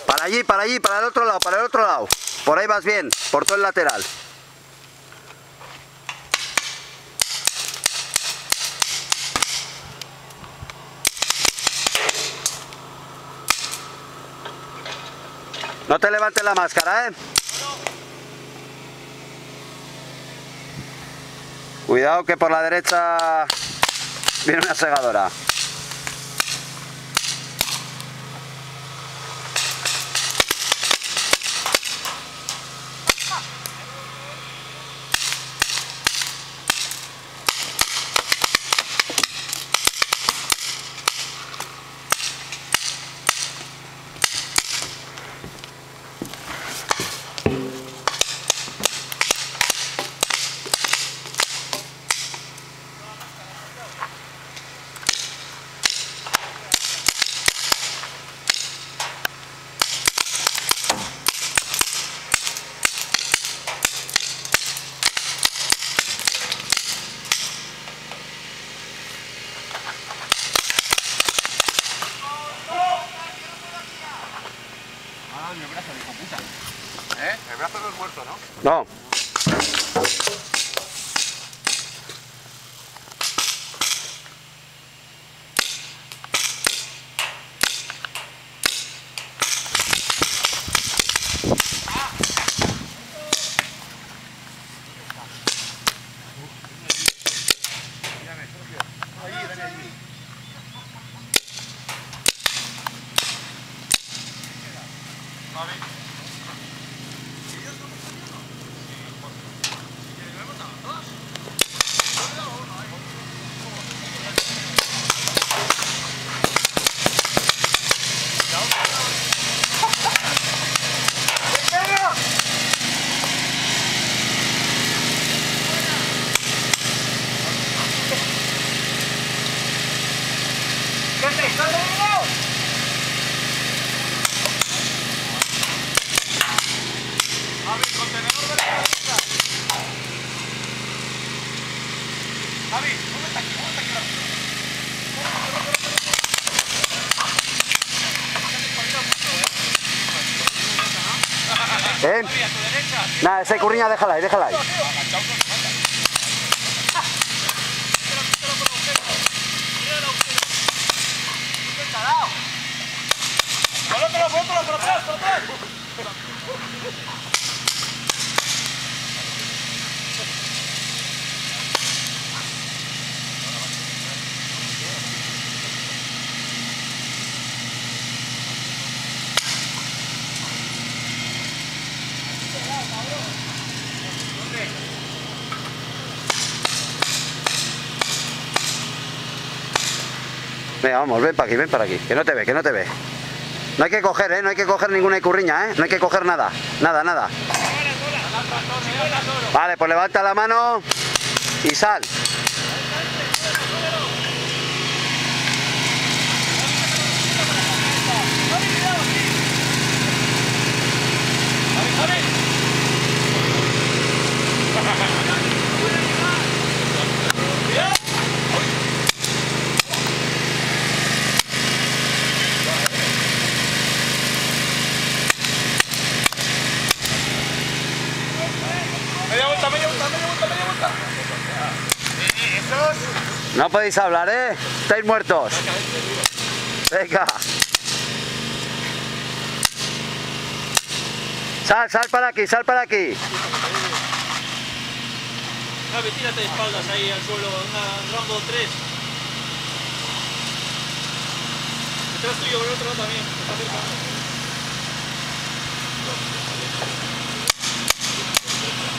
Para allí, para allí, para el otro lado, para el otro lado. Por ahí vas bien, por todo el lateral. No te levantes la máscara, ¿eh? Cuidado que por la derecha viene una segadora. El brazo, hijo puta. El brazo no es muerto, ¿no? No. Javi, ¿dónde está aquí? ¿Dónde está aquí? ¿Eh? Javi, a tu derecha. Nada, esa curriña déjala ahí, déjala ahí. Por atrás. Venga, vamos, ven para aquí, que no te ve, que no te ve. No hay que coger, no hay que coger ninguna icurriña, no hay que coger nada, nada. Vale, pues levanta la mano y sal. Media vuelta. Esos... No podéis hablar, estáis muertos. Venga. Sal para aquí, Javi, tírate de espaldas ahí al suelo, una Rambo 3. Detrás tuyo, por el otro lado también, está cerca.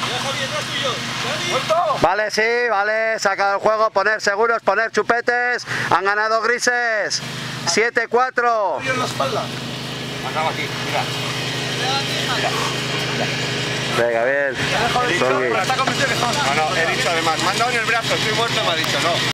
Mira, Javi, detrás tuyo. Javi. Vale, sí, vale, sacado el juego, poner seguros, poner chupetes. Han ganado grises. 7-4. En la espalda. Acaba aquí, mira. Venga, bien. Está convencido que estamos... No, he dicho además, me han dado en el brazo, estoy muerto, me ha dicho no.